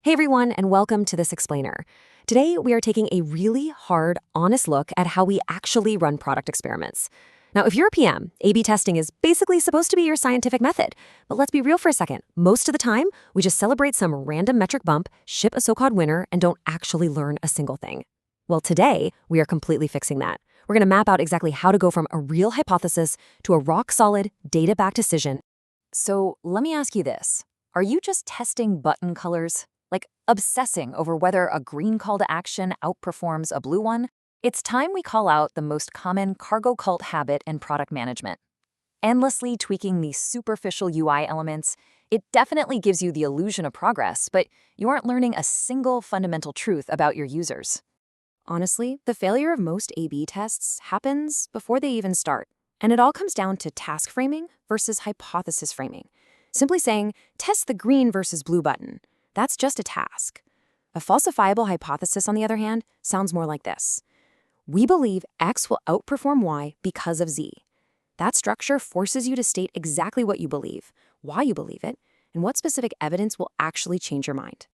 Hey everyone, and welcome to This Explainer. Today, we are taking a really hard, honest look at how we actually run product experiments. Now, if you're a PM, A-B testing is basically supposed to be your scientific method. But let's be real for a second. Most of the time, we just celebrate some random metric bump, ship a so-called winner, and don't actually learn a single thing. Well, today, we are completely fixing that. We're going to map out exactly how to go from a real hypothesis to a rock-solid, data-backed decision. So let me ask you this. Are you just testing button colors? Like obsessing over whether a green call to action outperforms a blue one? It's time we call out the most common cargo cult habit in product management. Endlessly tweaking these superficial UI elements, it definitely gives you the illusion of progress, but you aren't learning a single fundamental truth about your users. Honestly, the failure of most A/B tests happens before they even start. And it all comes down to task framing versus hypothesis framing. Simply saying, test the green versus blue button. That's just a task. A falsifiable hypothesis, on the other hand, sounds more like this. We believe X will outperform Y because of Z. That structure forces you to state exactly what you believe, why you believe it, and what specific evidence will actually change your mind.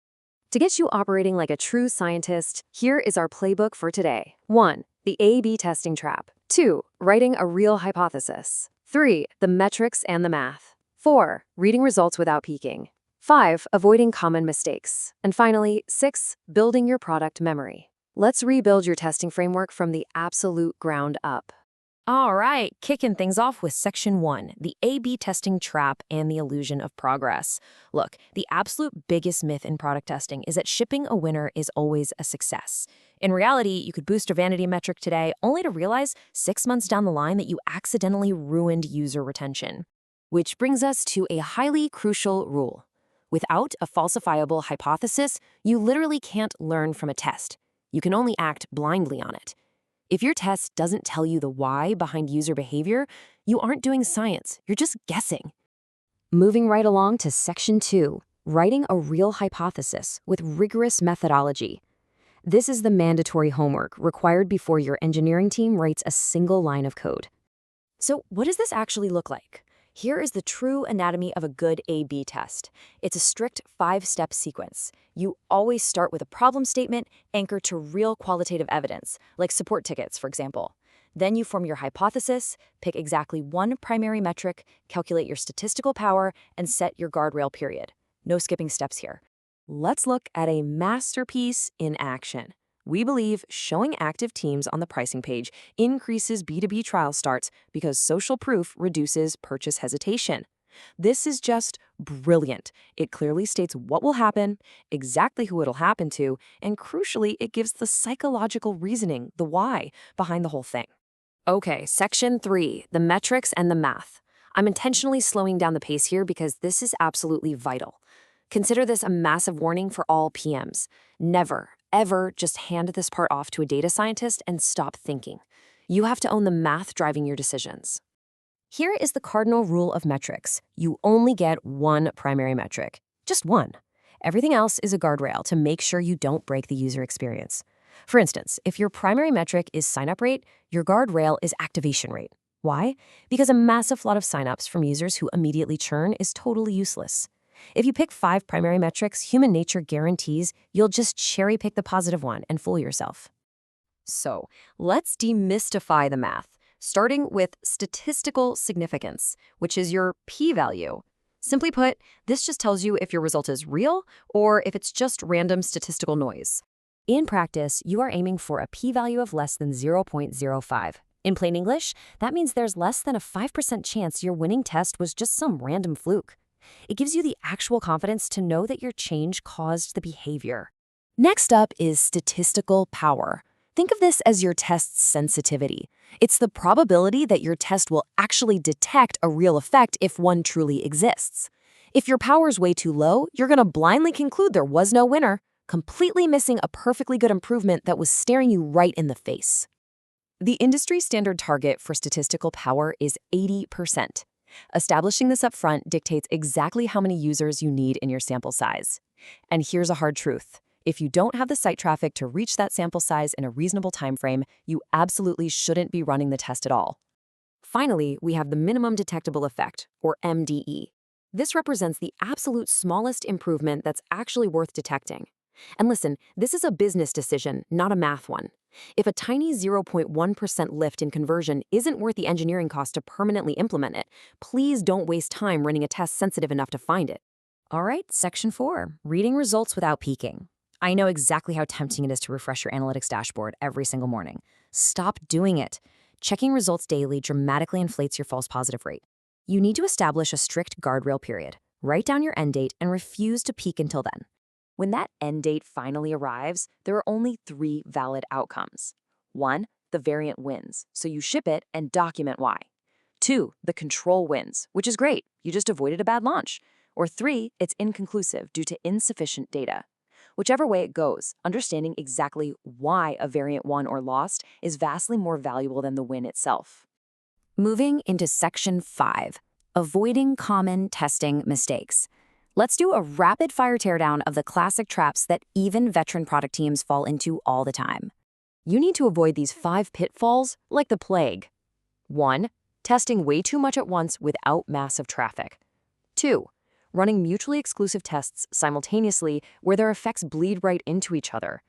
To get you operating like a true scientist, here is our playbook for today. 1. The A/B testing trap. 2. Writing a real hypothesis. 3. The metrics and the math. 4. Reading results without peeking. 5. Avoiding common mistakes. And finally, 6. Building your product memory. Let's rebuild your testing framework from the absolute ground up. All right, kicking things off with Section 1, the A/B testing trap and the illusion of progress. Look, the absolute biggest myth in product testing is that shipping a winner is always a success. In reality, you could boost a vanity metric today only to realize 6 months down the line that you accidentally ruined user retention. Which brings us to a highly crucial rule. Without a falsifiable hypothesis, you literally can't learn from a test. You can only act blindly on it. If your test doesn't tell you the why behind user behavior, you aren't doing science, you're just guessing. Moving right along to Section 2, writing a real hypothesis with rigorous methodology. This is the mandatory homework required before your engineering team writes a single line of code. So what does this actually look like? Here is the true anatomy of a good A/B test. It's a strict 5-step sequence. You always start with a problem statement anchored to real qualitative evidence, like support tickets, for example. Then you form your hypothesis, pick exactly one primary metric, calculate your statistical power, and set your guardrail period. No skipping steps here. Let's look at a masterpiece in action. We believe showing active teams on the pricing page increases B2B trial starts because social proof reduces purchase hesitation. This is just brilliant. It clearly states what will happen, exactly who it'll happen to, and crucially, it gives the psychological reasoning, the why, behind the whole thing. Okay, Section 3, the metrics and the math. I'm intentionally slowing down the pace here because this is absolutely vital. Consider this a massive warning for all PMs. Never, ever just hand this part off to a data scientist and stop thinking. You have to own the math driving your decisions. Here is the cardinal rule of metrics. You only get one primary metric. Just one. Everything else is a guardrail to make sure you don't break the user experience. For instance, if your primary metric is sign-up rate, your guardrail is activation rate. Why? Because a massive flood of sign-ups from users who immediately churn is totally useless. If you pick 5 primary metrics, human nature guarantees you'll just cherry-pick the positive one and fool yourself. So, let's demystify the math, starting with statistical significance, which is your p-value. Simply put, this just tells you if your result is real or if it's just random statistical noise. In practice, you are aiming for a p-value of less than 0.05. In plain English, that means there's less than a 5% chance your winning test was just some random fluke. It gives you the actual confidence to know that your change caused the behavior. Next up is statistical power. Think of this as your test's sensitivity. It's the probability that your test will actually detect a real effect if one truly exists. If your power's way too low, you're going to blindly conclude there was no winner, completely missing a perfectly good improvement that was staring you right in the face. The industry standard target for statistical power is 80%. Establishing this up front dictates exactly how many users you need in your sample size. And here's a hard truth. If you don't have the site traffic to reach that sample size in a reasonable time frame, you absolutely shouldn't be running the test at all. Finally, we have the minimum detectable effect, or MDE. This represents the absolute smallest improvement that's actually worth detecting. And listen, this is a business decision, not a math one. If a tiny 0.1% lift in conversion isn't worth the engineering cost to permanently implement it, please don't waste time running a test sensitive enough to find it. All right, section 4, reading results without peeking. I know exactly how tempting it is to refresh your analytics dashboard every single morning. Stop doing it. Checking results daily dramatically inflates your false positive rate. You need to establish a strict guardrail period. Write down your end date and refuse to peek until then. When that end date finally arrives, there are only 3 valid outcomes. 1, the variant wins, so you ship it and document why. 2, the control wins, which is great, you just avoided a bad launch. Or 3, it's inconclusive due to insufficient data. Whichever way it goes, understanding exactly why a variant won or lost is vastly more valuable than the win itself. Moving into section 5, avoiding common testing mistakes. Let's do a rapid-fire teardown of the classic traps that even veteran product teams fall into all the time. You need to avoid these 5 pitfalls like the plague. 1, testing way too much at once without massive traffic. 2, running mutually exclusive tests simultaneously where their effects bleed right into each other.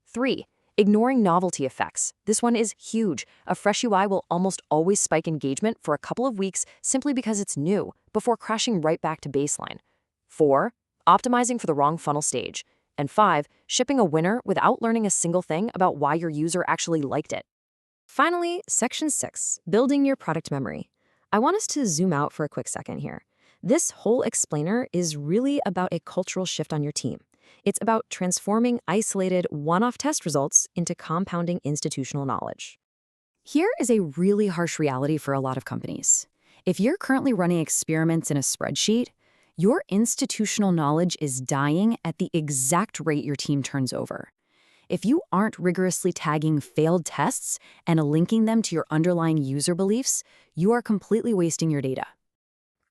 3, ignoring novelty effects. This one is huge. A fresh UI will almost always spike engagement for a couple of weeks simply because it's new, before crashing right back to baseline. 4, optimizing for the wrong funnel stage. And 5, shipping a winner without learning a single thing about why your user actually liked it. Finally, section 6, building your product memory. I want us to zoom out for a quick second here. This whole explainer is really about a cultural shift on your team. It's about transforming isolated, one-off test results into compounding institutional knowledge. Here is a really harsh reality for a lot of companies. If you're currently running experiments in a spreadsheet, your institutional knowledge is dying at the exact rate your team turns over. If you aren't rigorously tagging failed tests and linking them to your underlying user beliefs, you are completely wasting your data.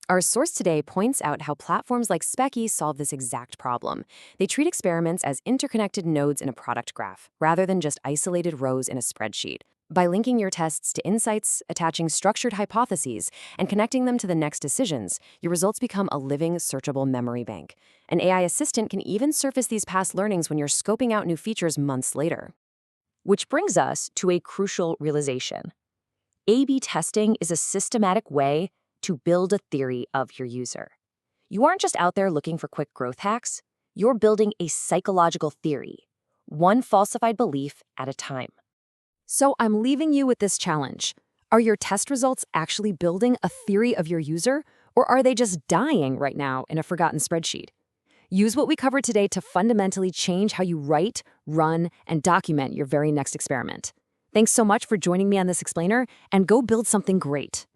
Our source today points out how platforms like Specky solve this exact problem. They treat experiments as interconnected nodes in a product graph, rather than just isolated rows in a spreadsheet. By linking your tests to insights, attaching structured hypotheses, and connecting them to the next decisions, your results become a living, searchable memory bank. An AI assistant can even surface these past learnings when you're scoping out new features months later. Which brings us to a crucial realization. A/B testing is a systematic way to build a theory of your user. You aren't just out there looking for quick growth hacks, you're building a psychological theory, one falsified belief at a time. So I'm leaving you with this challenge. Are your test results actually building a theory of your user, or are they just dying right now in a forgotten spreadsheet? Use what we covered today to fundamentally change how you write, run, and document your very next experiment. Thanks so much for joining me on this explainer, and go build something great.